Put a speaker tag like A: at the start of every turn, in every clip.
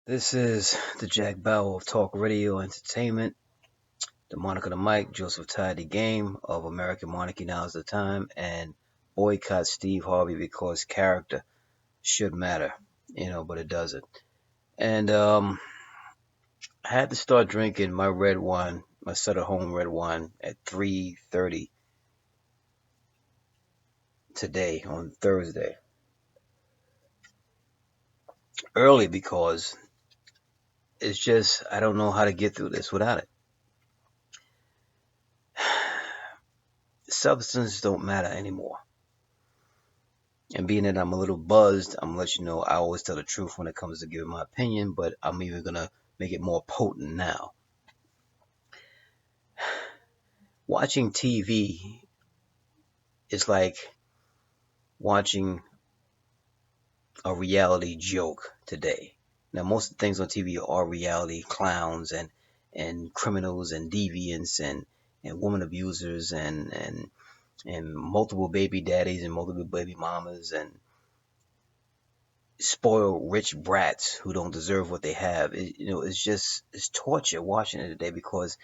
A: This is the Jack Bauer of Talk Radio Entertainment, the Monarch of the Mic, Joseph Ty Dgame of American Monarchy Now is the Time, and boycott Steve Harvey because character should matter, but it doesn't. And I had to start drinking my red wine, my Sutter Home red wine, at 3:30 today on Thursday. Early because it's just I don't know how to get through this without it. Substances don't matter anymore. And being that I'm a little buzzed, I'm gonna let you know I always tell the truth when it comes to giving my opinion, but I'm even gonna make it more potent now. Watching TV is like watching a reality joke today. Now, most of the things on TV are reality clowns and criminals and deviants and woman abusers and multiple baby daddies and multiple baby mamas and spoiled rich brats who don't deserve what they have. It's torture watching it today because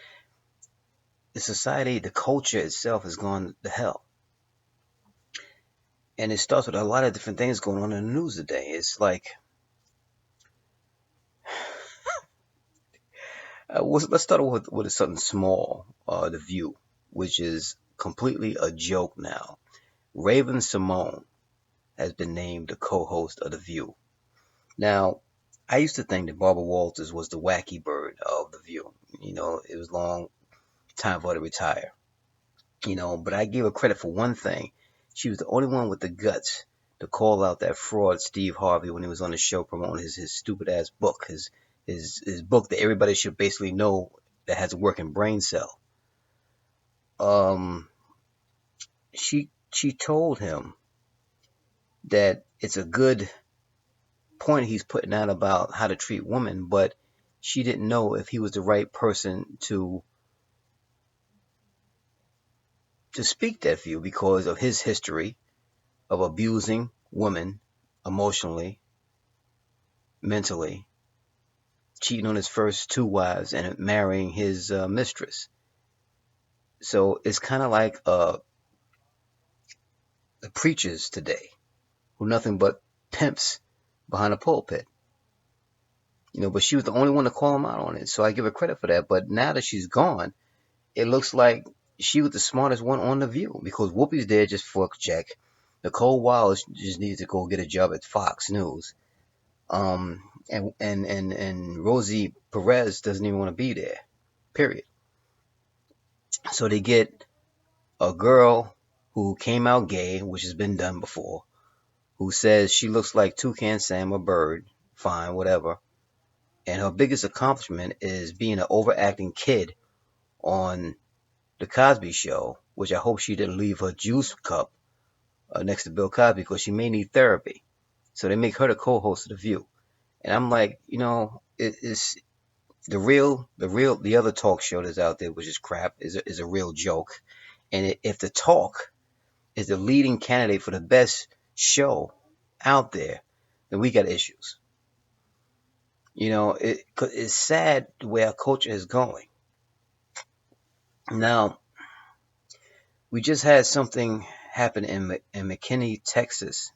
A: the society, the culture itself has gone to hell. And it starts with a lot of different things going on in the news today. It's like, let's start with something small, The View, which is completely a joke now. Raven Simone has been named the co-host of The View. Now, I used to think that Barbara Walters was the wacky bird of The View. It was long time for her to retire. But I give her credit for one thing. She was the only one with the guts to call out that fraud Steve Harvey when he was on the show promoting his stupid ass book, his book that everybody should basically know that has a working brain cell. She told him that it's a good point he's putting out about how to treat women, but she didn't know if he was the right person to speak that view because of his history of abusing women emotionally, mentally, cheating on his first two wives, and marrying his mistress. So it's kind of like the preachers today, who nothing but pimps behind a pulpit. But she was the only one to call him out on it, so I give her credit for that. But now that she's gone, it looks like she was the smartest one on The View because Whoopi's there just for a check. Nicole Wiles just needs to go get a job at Fox News. And Rosie Perez doesn't even want to be there. Period. So they get a girl who came out gay, which has been done before, who says she looks like Toucan Sam, a bird. Fine, whatever. And her biggest accomplishment is being an overacting kid on the Cosby Show, which I hope she didn't leave her juice cup next to Bill Cosby because she may need therapy. So they make her the co-host of The View. And I'm like, it's the other talk show that's out there, which is crap, is a real joke. And if the talk is the leading candidate for the best show out there, then we got issues. It's sad the way our culture is going. Now, we just had something happen in McKinney, Texas.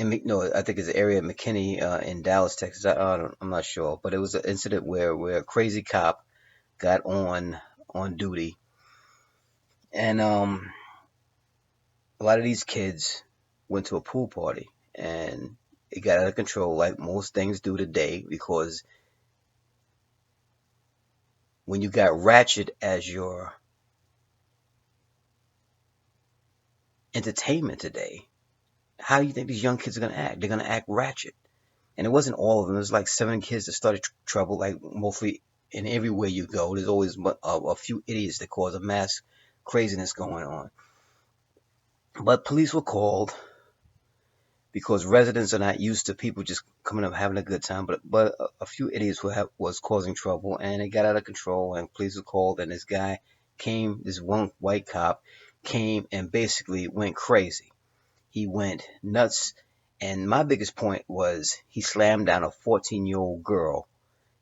A: I think it's an area of McKinney in Dallas, Texas. I'm not sure, but it was an incident where a crazy cop got on duty, and a lot of these kids went to a pool party, and it got out of control, like most things do today, because when you got Ratchet as your entertainment today, how do you think these young kids are going to act? They're going to act ratchet. And it wasn't all of them. It was like 7 kids that started trouble, like mostly in everywhere you go. There's always a few idiots that cause a mass craziness going on. But police were called because residents are not used to people just coming up having a good time. But a few idiots was causing trouble, and it got out of control. And police were called, and this one white cop came and basically went crazy. He went nuts And my biggest point was he slammed down a 14-year-old girl.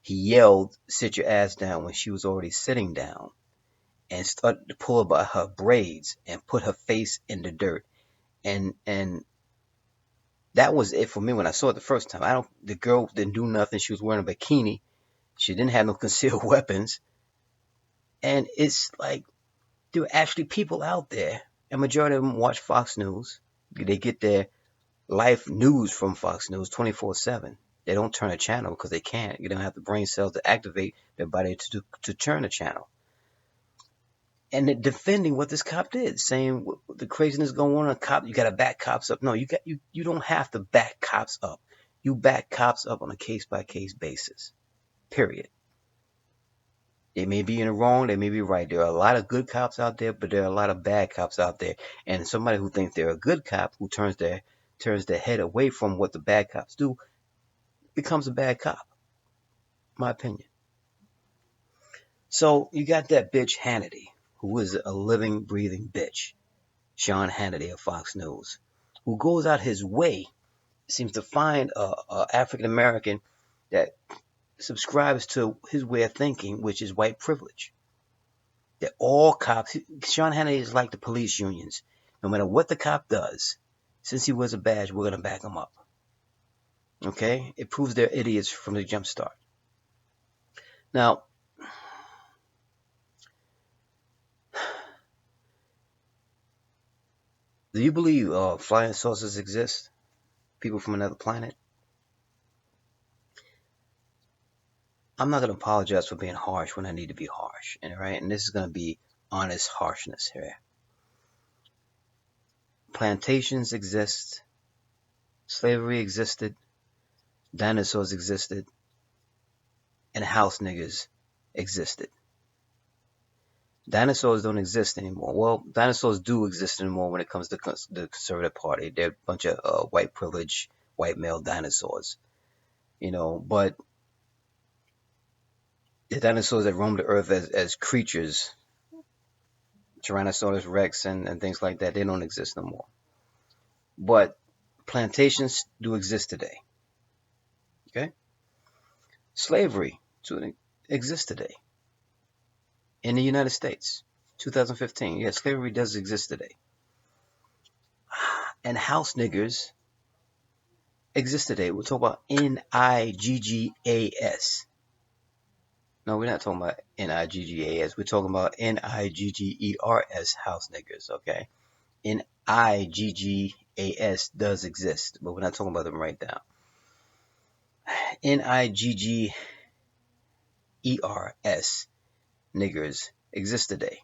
A: He yelled, "Sit your ass down," when she was already sitting down, and started to pull her by her braids and put her face in the dirt. And that was it for me when I saw it the first time. I don't. The girl didn't do nothing. She was wearing a bikini. She didn't have no concealed weapons. And it's like there are actually people out there. A majority of them watch Fox News. They get their live news from Fox News 24/7. They don't turn a channel because they can't. You don't have the brain cells to activate their body to turn a channel. And they're defending what this cop did, saying the craziness going on. A cop, you got to back cops up. No, you don't have to back cops up. You back cops up on a case by case basis. Period. They may be in the wrong, they may be right. There are a lot of good cops out there, but there are a lot of bad cops out there. And somebody who thinks they're a good cop, who turns their head away from what the bad cops do, becomes a bad cop. My opinion. So you got that bitch Hannity, who is a living, breathing bitch. Sean Hannity of Fox News, who goes out his way, seems to find a African American that subscribes to his way of thinking, which is white privilege. That all cops, Sean Hannity is like the police unions. No matter what the cop does, since he wears a badge, we're going to back him up. Okay? It proves they're idiots from the jump start. Now, do you believe flying saucers exist? People from another planet? I'm not going to apologize for being harsh when I need to be harsh. And this is going to be honest harshness here. Plantations exist. Slavery existed. Dinosaurs existed. And house niggas existed. Dinosaurs don't exist anymore. Well, dinosaurs do exist anymore when it comes to the conservative party. They're a bunch of white privilege, white male dinosaurs. But the dinosaurs that roam the earth as creatures, Tyrannosaurus Rex and things like that, they don't exist no more. But plantations do exist today. Okay? Slavery exists today in the United States. 2015. Yeah, slavery does exist today. And house niggers exist today. We're talking about Niggas. No, we're not talking about Niggas. We're talking about Niggers, house niggers, okay? Niggas does exist, but we're not talking about them right now. Niggers niggers exist today.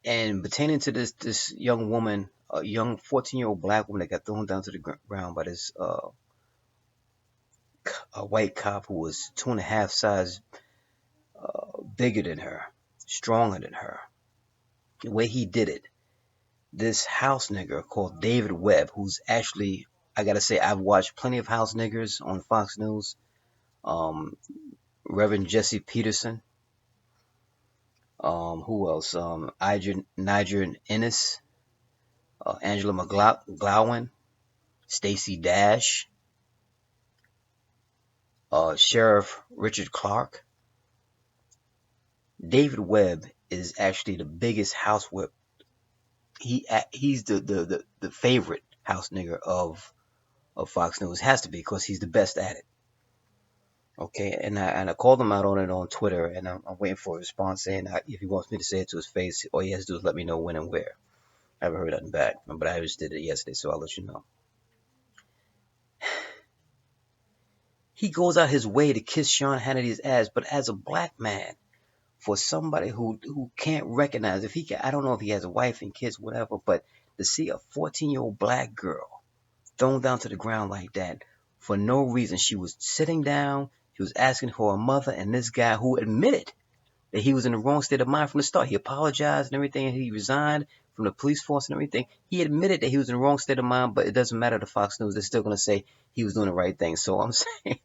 A: And pertaining to this young woman, a young 14-year-old black woman that got thrown down to the ground by this a white cop who was 2.5 size bigger than her, stronger than her. The way he did it, this house nigger called David Webb, who's actually, I gotta say, I've watched plenty of house niggers on Fox News. Reverend Jesse Peterson. Who else? Niger Ennis, Angela McGlowan, Stacey Dash, Sheriff Richard Clark. David Webb is actually the biggest house whip. He's the favorite house nigger of Fox News. Has to be because he's the best at it. Okay, and I called him out on it on Twitter, and I'm waiting for a response saying if he wants me to say it to his face, all he has to do is let me know when and where. I haven't heard nothing back, but I just did it yesterday, so I'll let you know. He goes out his way to kiss Sean Hannity's ass, but as a black man, for somebody who can't recognize, if he can, I don't know if he has a wife and kids, whatever, but to see a 14-year-old black girl thrown down to the ground like that for no reason. She was sitting down, she was asking for a mother, and this guy who admitted that he was in the wrong state of mind from the start. He apologized and everything, and he resigned from the police force and everything. He admitted that he was in the wrong state of mind, but it doesn't matter to Fox News. They're still going to say he was doing the right thing. So I'm saying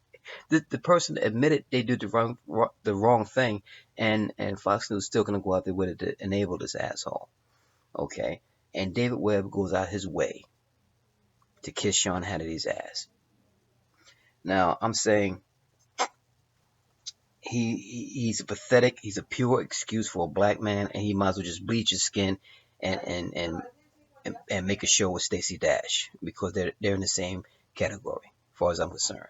A: the person admitted they did the wrong thing, and Fox News is still going to go out there with it to enable this asshole. Okay? And David Webb goes out his way to kiss Sean Hannity's ass. Now, I'm saying he's pathetic. He's a pure excuse for a black man, and he might as well just bleach his skin and and make a show with Stacey Dash because they're in the same category, as far as I'm concerned.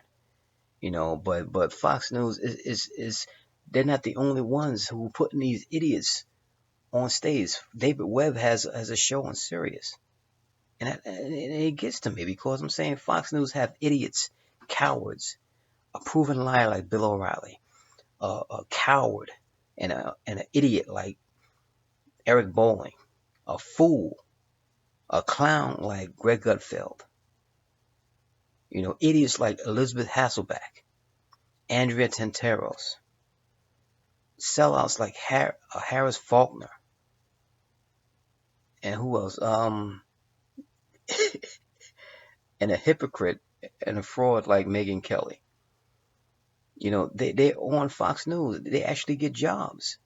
A: But Fox News is they're not the only ones who are putting these idiots on stage. David Webb has a show on Sirius, and it gets to me because I'm saying Fox News have idiots, cowards, a proven liar like Bill O'Reilly, a coward, and an idiot like Eric Bolling, a fool, a clown like Greg Gutfeld. Idiots like Elizabeth Hasselbeck, Andrea Tanteros, sellouts like Harris Faulkner, and who else? And a hypocrite and a fraud like Megyn Kelly. They're on Fox News. They actually get jobs,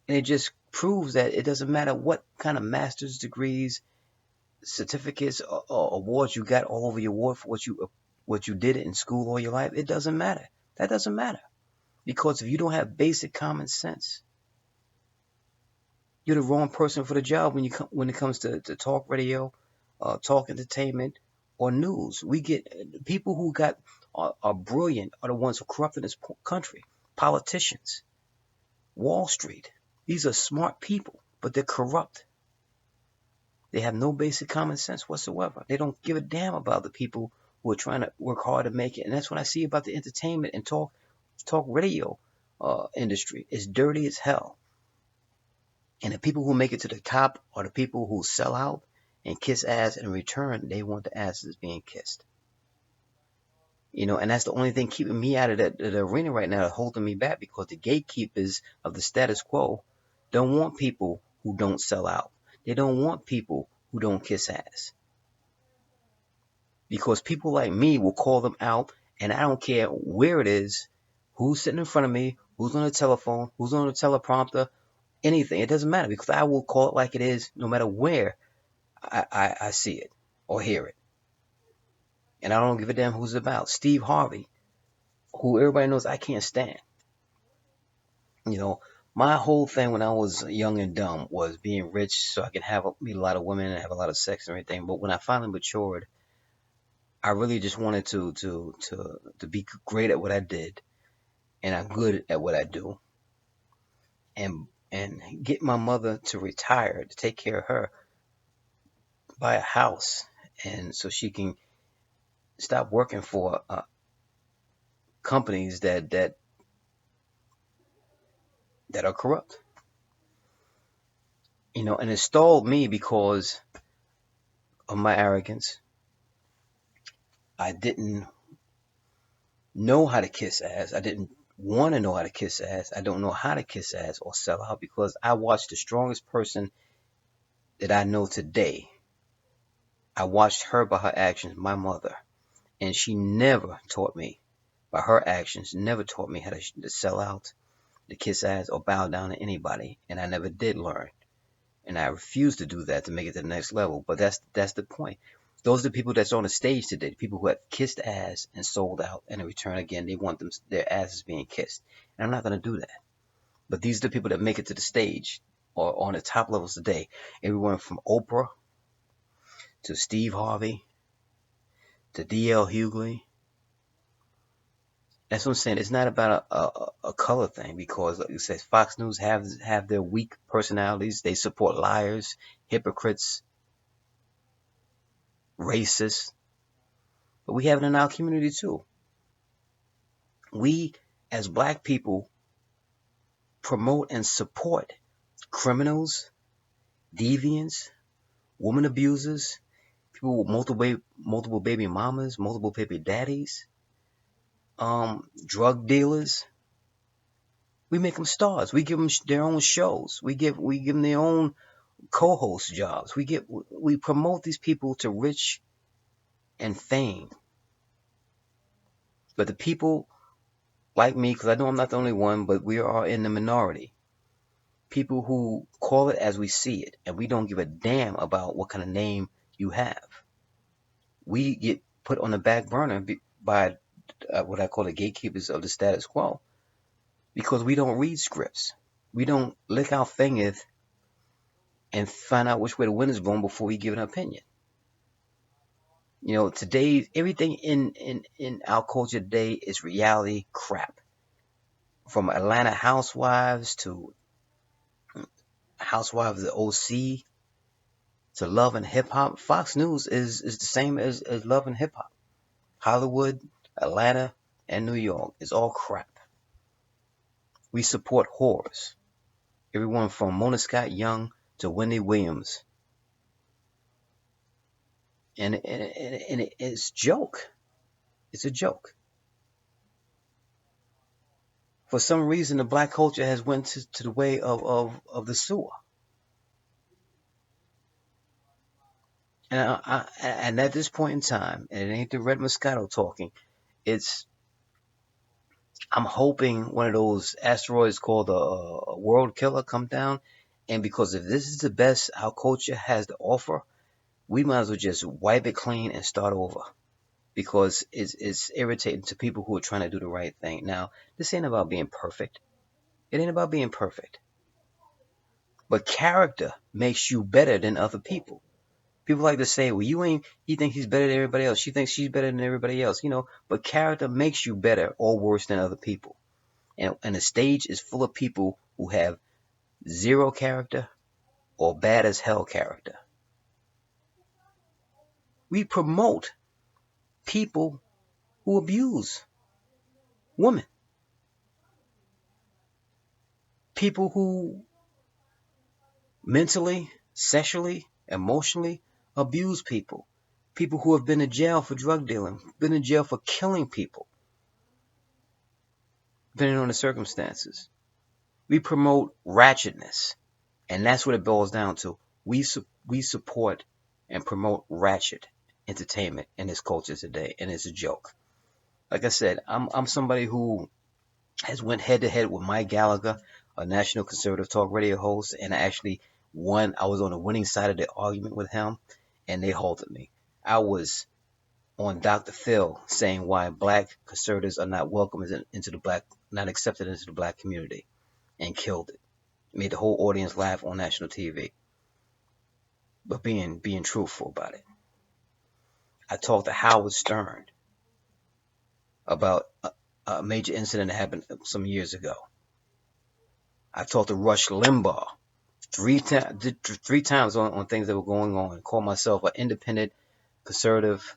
A: and it just proves that it doesn't matter what kind of master's degrees, certificates, or awards you got all over your ward for what you did in school all your life. It doesn't matter. That doesn't matter because if you don't have basic common sense, you're the wrong person for the job when it comes to talk radio, talk entertainment, or news. We get people who are brilliant are the ones who corrupted this country. Politicians, Wall Street. These are smart people, but they're corrupt. They have no basic common sense whatsoever. They don't give a damn about the people who are trying to work hard to make it. And that's what I see about the entertainment and talk radio industry. It's dirty as hell. And the people who make it to the top are the people who sell out and kiss ass, and in return, they want the asses being kissed. And that's the only thing keeping me out of the arena right now, holding me back, because the gatekeepers of the status quo don't want people who don't sell out. They don't want people who don't kiss ass. Because people like me will call them out, and I don't care where it is, who's sitting in front of me, who's on the telephone, who's on the teleprompter, anything. It doesn't matter because I will call it like it is no matter where I see it or hear it. And I don't give a damn who's about. Steve Harvey, who everybody knows I can't stand. My whole thing when I was young and dumb was being rich so I could meet a lot of women and have a lot of sex and everything. But when I finally matured, I really just wanted to be great at what I did, and I'm good at what I do, and get my mother to retire, to take care of her, buy a house, and so she can stop working for companies that are corrupt. And it stalled me because of my arrogance. I didn't know how to kiss ass. I didn't want to know how to kiss ass. I don't know how to kiss ass or sell out because I watched the strongest person that I know today. I watched her by her actions, my mother, and she never taught me, by her actions, never taught me how to sell out, to kiss ass, or bow down to anybody, and I never did learn. And I refuse to do that to make it to the next level. But that's the point. Those are the people that's on the stage today, people who have kissed ass and sold out, and in return, again, they want their asses being kissed. And I'm not going to do that. But these are the people that make it to the stage or on the top levels today. Everyone from Oprah to Steve Harvey to D.L. Hughley. That's what I'm saying. It's not about a color thing because, like you said, Fox News have their weak personalities. They support liars, hypocrites, racists. But we have it in our community too. We, as black people, promote and support criminals, deviants, woman abusers, people with multiple baby mamas, multiple baby daddies, drug dealers. We make them stars. We give them their own shows. We give them their own co-host jobs. We promote these people to rich and fame. But the people like me, because I know I'm not the only one, but we are in the minority. People who call it as we see it, and we don't give a damn about what kind of name you have. we get put on the back burner by what I call the gatekeepers of the status quo because we don't read scripts. We don't lick our fingers and find out which way the wind is blowing before we give an opinion. You know, today everything in our culture today is reality crap. From Atlanta Housewives to Housewives of the OC to Love and Hip Hop. Fox News is the same as Love and Hip Hop. Hollywood, Atlanta, and New York is all crap. We support whores. Everyone from Mona Scott Young to Wendy Williams. And it's a joke. It's a joke. For some reason, the black culture has went to the way of the sewer. And at this point in time, and it ain't the Red Moscato talking, it's I'm hoping one of those asteroids called a world killer come down. And because if this is the best our culture has to offer, we might as well just wipe it clean and start over. Because it's irritating to people who are trying to do the right thing. Now, this ain't about being perfect. It ain't about being perfect. But character makes you better than other people. People like to say, well, he thinks he's better than everybody else. She thinks she's better than everybody else, but character makes you better or worse than other people. And the stage is full of people who have zero character or bad as hell character. We promote people who abuse women, people who mentally, sexually, emotionally abuse people, people who have been in jail for drug dealing, been in jail for killing people, depending on the circumstances. We promote ratchetness, and that's what it boils down to. We support and promote ratchet entertainment in this culture today, and it's a joke. Like I said, I'm somebody who has went head to head with Mike Gallagher, a national conservative talk radio host, and I actually won. I was on the winning side of the argument with him, and they halted me. I was on Dr. Phil saying why black conservatives are not welcome into the black, not accepted into the black community, and killed it. Made the whole audience laugh on national TV, but being truthful about it. I talked to Howard Stern about a major incident that happened some years ago. I talked to Rush Limbaugh three times on things that were going on, and called myself an independent conservative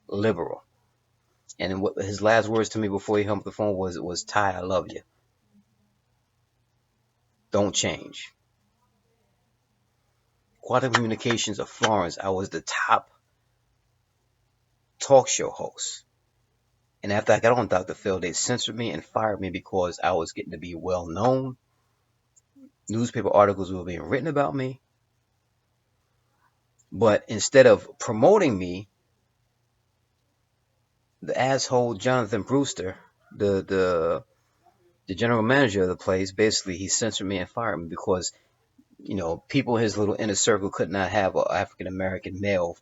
A: liberal. And what his last words to me before he hung up the phone was Ty, I love you. Don't change. Quantum Communications of Florence, I was the top talk show host. And after I got on Dr. Phil, they censored me and fired me because I was getting to be well known. Newspaper articles were being written about me. But instead of promoting me, the asshole Jonathan Brewster, the general manager of the place, basically he censored me and fired me because people in his little inner circle could not have an African American male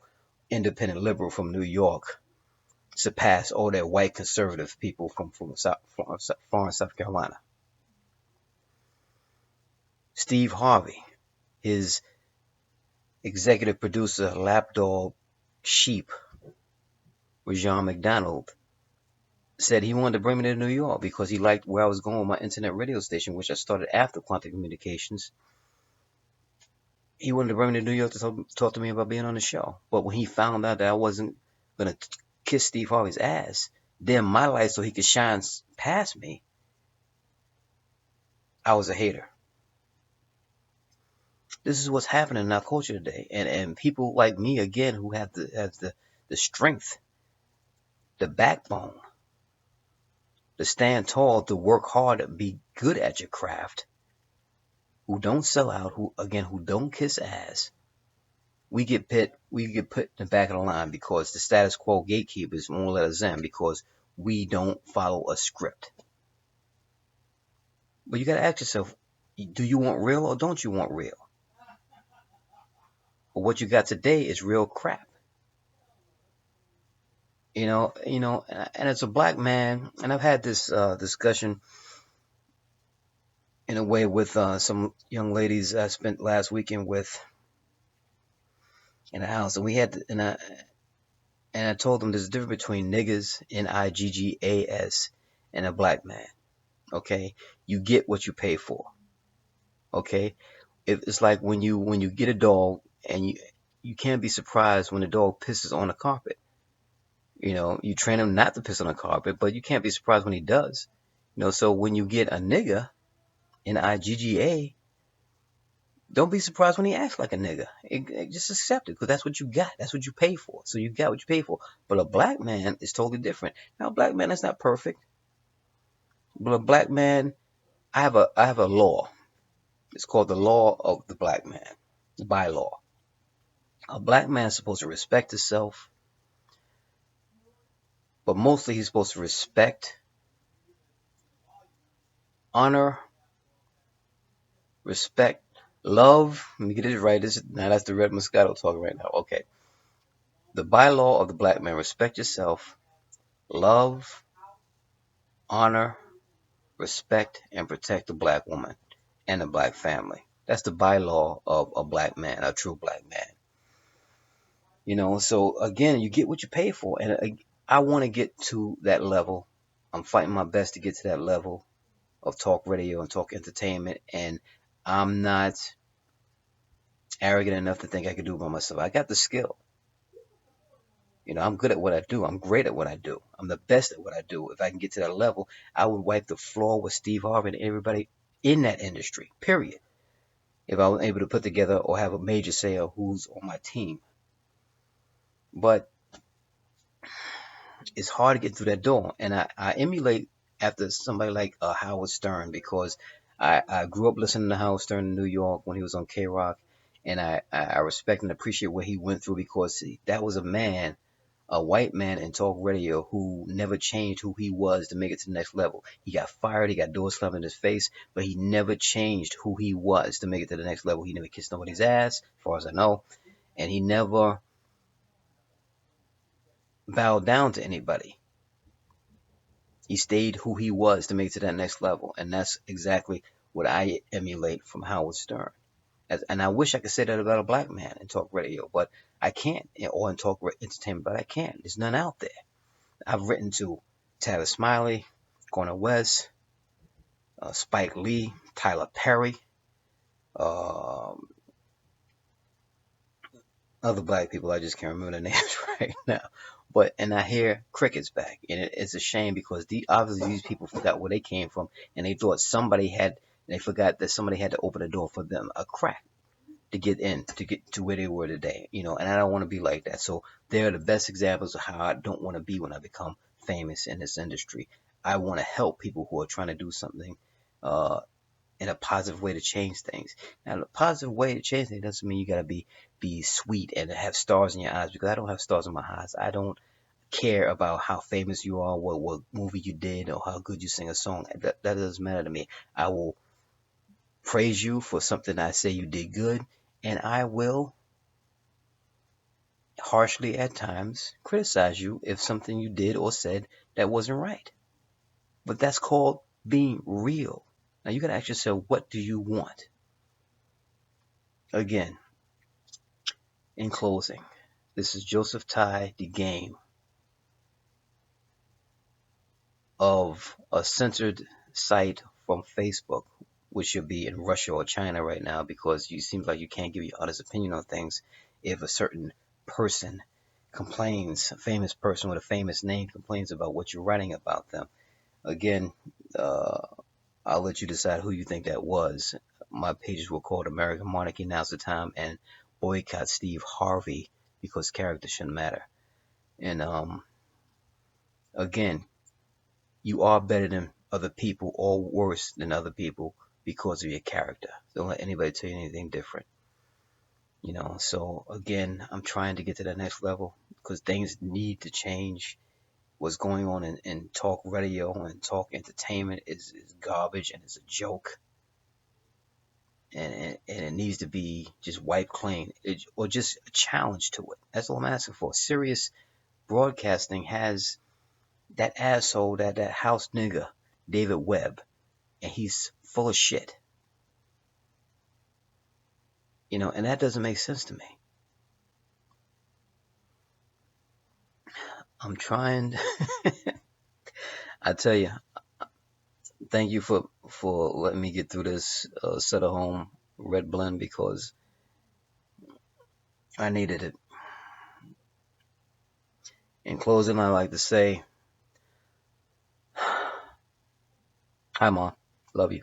A: independent liberal from New York surpass all their white conservative people from Florence, South Carolina. Steve Harvey, his executive producer, lapdog sheep, Rajon McDonald, said he wanted to bring me to New York because he liked where I was going with my internet radio station, which I started after Quantum Communications. He wanted to bring me to New York to talk to me about being on the show. But when he found out that I wasn't going to kiss Steve Harvey's ass, dim my light so he could shine past me, I was a hater. This is what's happening in our culture today. And people like me, again, who have the strength, the backbone, to stand tall, to work hard, and be good at your craft, who don't sell out, who don't kiss ass, we get put in the back of the line because the status quo gatekeepers won't let us in because we don't follow a script. But you got to ask yourself, do you want real or don't you want real? But what you got today is real crap. And as a black man, and I've had this discussion in a way with some young ladies I spent last weekend with in a house, and we had and I told them there's a difference between niggas, Niggas, and a black man. Okay, you get what you pay for. Okay, it's like when you get a dog and you can't be surprised when the dog pisses on the carpet. You train him not to piss on the carpet, but you can't be surprised when he does. So when you get a nigga, Nigga, don't be surprised when he acts like a nigga. Just accept it because that's what you got. That's what you pay for. So you got what you pay for. But a black man is totally different. Now, a black man is not perfect, but a black man, I have a law. It's called the law of the black man, the bylaw. A black man is supposed to respect himself, but mostly he's supposed to respect, honor, respect, love. Let me get it right. Now that's the Red Moscato talking right now. Okay. The bylaw of the black man: respect yourself, love, honor, respect, and protect the black woman and the black family. That's the bylaw of a black man, a true black man. So again, you get what you pay for. And I want to get to that level. I'm fighting my best to get to that level of talk radio and talk entertainment. And I'm not arrogant enough to think I can do it by myself. I got the skill. I'm good at what I do. I'm great at what I do. I'm the best at what I do. If I can get to that level, I would wipe the floor with Steve Harvey and everybody in that industry, period. If I was able to put together or have a major say of who's on my team. But it's hard to get through that door. And I emulate after somebody like Howard Stern because I grew up listening to Howard Stern in New York when he was on K Rock. And I respect and appreciate what he went through because that was a white man in talk radio who never changed who he was to make it to the next level. He got fired, he got doors slammed in his face, but he never changed who he was to make it to the next level. He never kissed nobody's ass, as far as I know, and he never bowed down to anybody. He stayed who he was to make it to that next level, and that's exactly what I emulate from Howard Stern. And I wish I could say that about a black man in talk radio, but I can't, or in talk entertainment, but I can't. There's none out there. I've written to Tavis Smiley, Cornel West, Spike Lee, Tyler Perry, um, other black people. I just can't remember their names right now. And I hear crickets back, and it's a shame because obviously these people forgot where they came from, and they thought they forgot that somebody had to open the door for them, a crack to get in, to get to where they were today. And I don't want to be like that. So they're the best examples of how I don't want to be when I become famous in this industry. I want to help people who are trying to do something uh, in a positive way to change things. Now, the positive way to change things doesn't mean you gotta be sweet and have stars in your eyes because I don't have stars in my eyes. I don't care about how famous you are, what movie you did, or how good you sing a song. That doesn't matter to me. I will praise you for something I say you did good, and I will harshly at times criticize you if something you did or said that wasn't right. But that's called being real. Now you gotta ask yourself, what do you want? Again, in closing, this is Joseph Ty, Dgame, of a censored site from Facebook, which should be in Russia or China right now because you seems like you can't give your honest opinion on things if a certain person complains, a famous person with a famous name complains about what you're writing about them. Again, uh, I'll let you decide who you think that was. My pages were called American Monarchy, Now's the Time, and Boycott Steve Harvey because character shouldn't matter. And again, you are better than other people or worse than other people because of your character. Don't let anybody tell you anything different. So again, I'm trying to get to that next level because things need to change. What's going on in talk radio and talk entertainment is garbage and it's a joke. And it needs to be just wiped clean or just a challenge to it. That's all I'm asking for. Serious broadcasting has that asshole, that house nigga, David Webb, and he's full of shit. And that doesn't make sense to me. I'm trying. I tell you, thank you for letting me get through this Sutter Home Red Blend because I needed it. In closing, I like to say, hi, Mom. Love you.